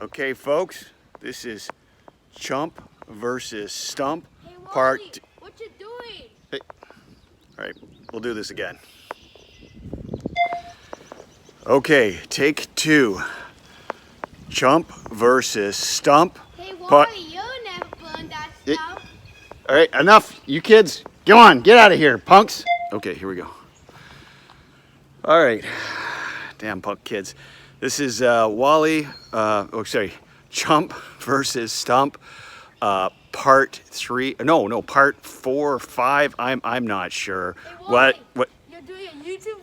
Okay, folks, this is Chump versus Stump, Hey, Wally, part. what you doing? Hey. All right, we'll do this again. Okay, take two. Chump versus Stump. Hey, Part. Wally, you never burned that stuff. All right, enough, you kids. Go on, get out of here, punks. Okay, here we go. All right, damn punk kids. This is Wally. Chump versus Stump. Part 3. No, part 4 or 5. I'm not sure. Hey, Wally, What? You're doing a YouTube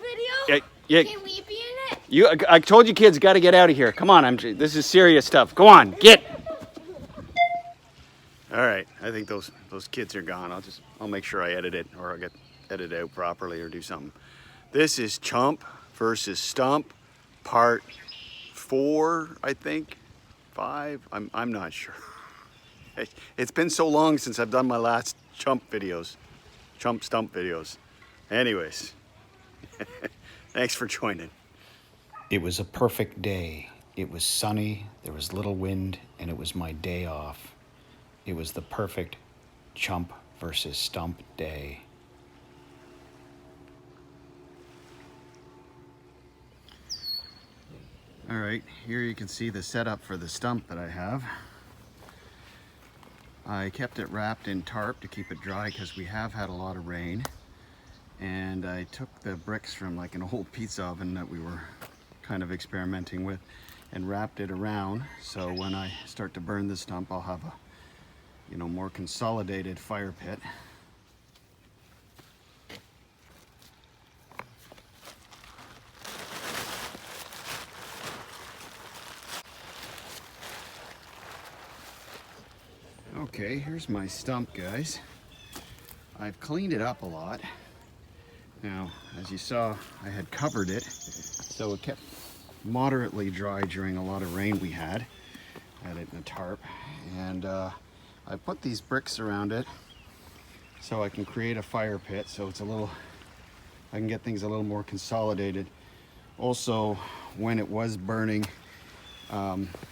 video? Yeah. Can we be in it? I told you kids got to get out of here. Come on, this is serious stuff. Go on, get. All right, I think those kids are gone. I'll make sure I edit it, or I'll get edited out properly or do something. This is Chump versus Stump, part 4, I think. 5. I'm not sure. It's been so long since I've done my last Chump Stump videos. Anyways, thanks for joining. It was a perfect day. It was sunny, there was little wind, and it was my day off. It was the perfect Chump versus Stump day. All right, here you can see the setup for the stump that I have. I kept it wrapped in tarp to keep it dry because we have had a lot of rain. And I took the bricks from like an old pizza oven that we were kind of experimenting with and wrapped it around. So when I start to burn the stump, I'll have a, more consolidated fire pit. Okay, here's my stump, guys. I've cleaned it up a lot. Now, as you saw, I had covered it, so it kept moderately dry during a lot of rain we had. I had it in a tarp, and I put these bricks around it so I can create a fire pit, so I can get things a little more consolidated. Also, when it was burning,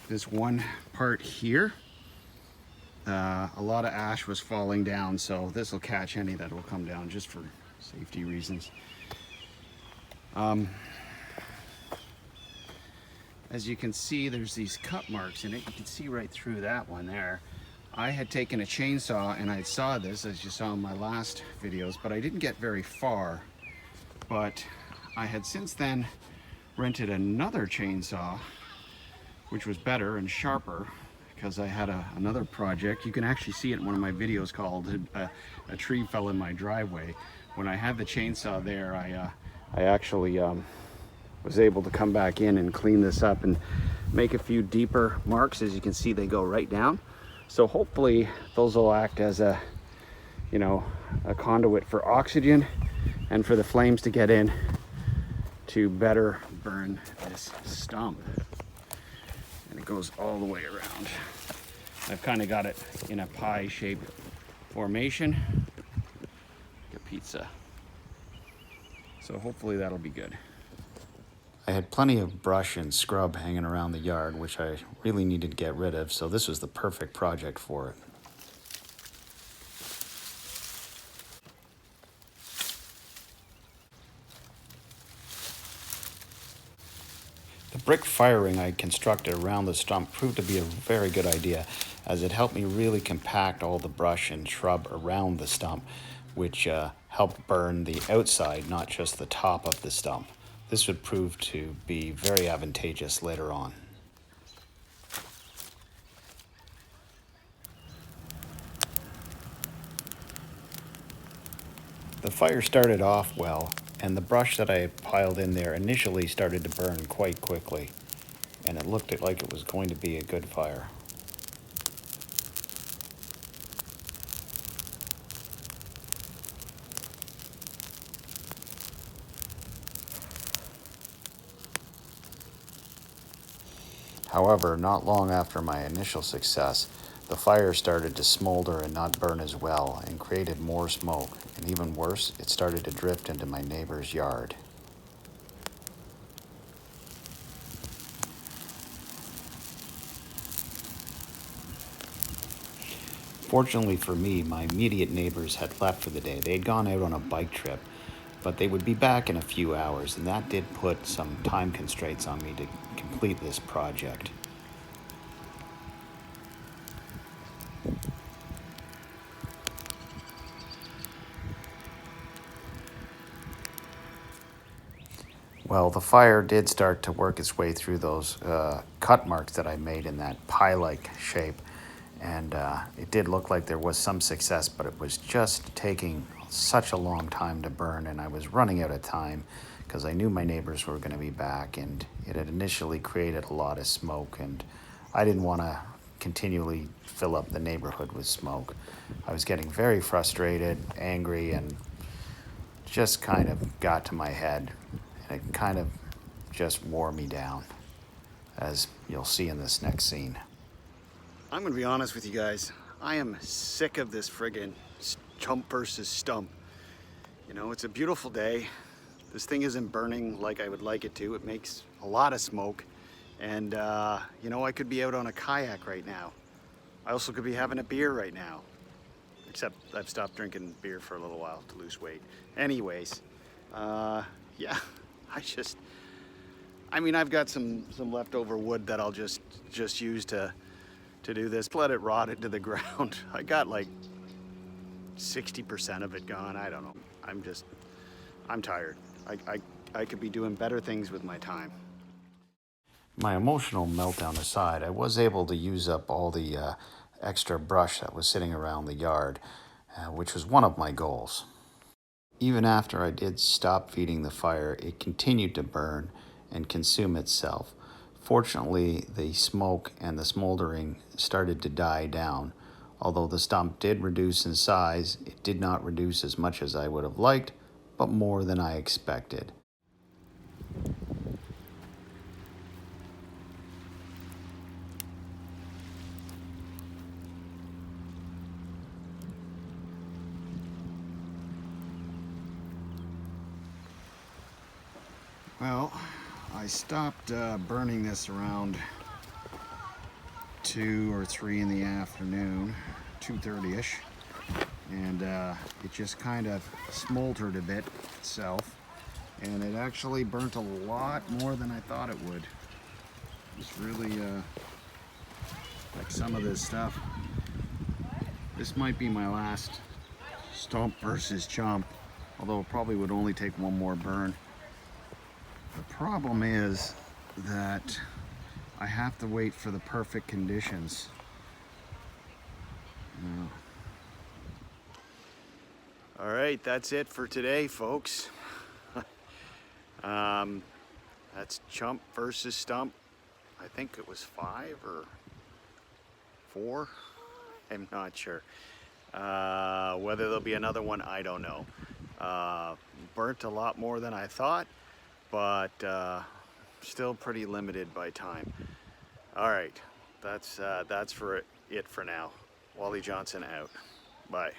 this one part here, a lot of ash was falling down, so this will catch any that will come down just for safety reasons. As you can see, there's these cut marks in it. You can see right through that one there. I had taken a chainsaw and I saw this, as you saw in my last videos, but I didn't get very far. But I had since then rented another chainsaw, which was better and sharper, because I had another project. You can actually see it in one of my videos called A Tree Fell in My Driveway. When I had the chainsaw there, I actually was able to come back in and clean this up and make a few deeper marks. As you can see, they go right down. So hopefully those will act as a conduit for oxygen and for the flames to get in to better burn this stump. And it goes all the way around. I've kind of got it in a pie-shaped formation, like a pizza. So hopefully that'll be good. I had plenty of brush and scrub hanging around the yard, which I really needed to get rid of, so this was the perfect project for it. The brick firing I constructed around the stump proved to be a very good idea, as it helped me really compact all the brush and shrub around the stump, which helped burn the outside, not just the top of the stump. This would prove to be very advantageous later on. The fire started off well, and the brush that I had piled in there initially started to burn quite quickly, and it looked like it was going to be a good fire. However, not long after my initial success, the fire started to smolder and not burn as well and created more smoke, and even worse, it started to drift into my neighbor's yard. Fortunately for me, my immediate neighbors had left for the day. They had gone out on a bike trip, but they would be back in a few hours, and that did put some time constraints on me to complete this project. Well, the fire did start to work its way through those cut marks that I made in that pie-like shape, and it did look like there was some success, but it was just taking such a long time to burn, and I was running out of time because I knew my neighbors were going to be back, and it had initially created a lot of smoke, and I didn't want to continually fill up the neighborhood with smoke. I was getting very frustrated, angry, and just kind of got to my head, and it kind of just wore me down, as you'll see in this next scene. I'm gonna be honest with you guys. I am sick of this friggin' Chump versus Stump. You know, it's a beautiful day. This thing isn't burning like I would like it to. It makes a lot of smoke. And, you know, I could be out on a kayak right now. I also could be having a beer right now. Except I've stopped drinking beer for a little while to lose weight. Anyways, yeah, I mean, I've got some leftover wood that I'll just use to do this. Let it rot into the ground. I got like 60% of it gone. I don't know. I'm tired. I could be doing better things with my time. My emotional meltdown aside, I was able to use up all the extra brush that was sitting around the yard, which was one of my goals. Even after I did stop feeding the fire, it continued to burn and consume itself. Fortunately, the smoke and the smoldering started to die down. Although the stump did reduce in size, it did not reduce as much as I would have liked, but more than I expected. Well, I stopped burning this around 2 or 3 in the afternoon, 2:30ish, and it just kind of smoldered a bit itself, and it actually burnt a lot more than I thought it would. It's really like some of this stuff. This might be my last Stump versus Chump, although it probably would only take one more burn. The problem is that I have to wait for the perfect conditions. All right, that's it for today, folks. That's Chump versus Stump. I think it was 5 or 4. I'm not sure. Whether there'll be another one, I don't know. Burnt a lot more than I thought, but still pretty limited by time. All right, that's for it for now. Wally Johnson out. Bye.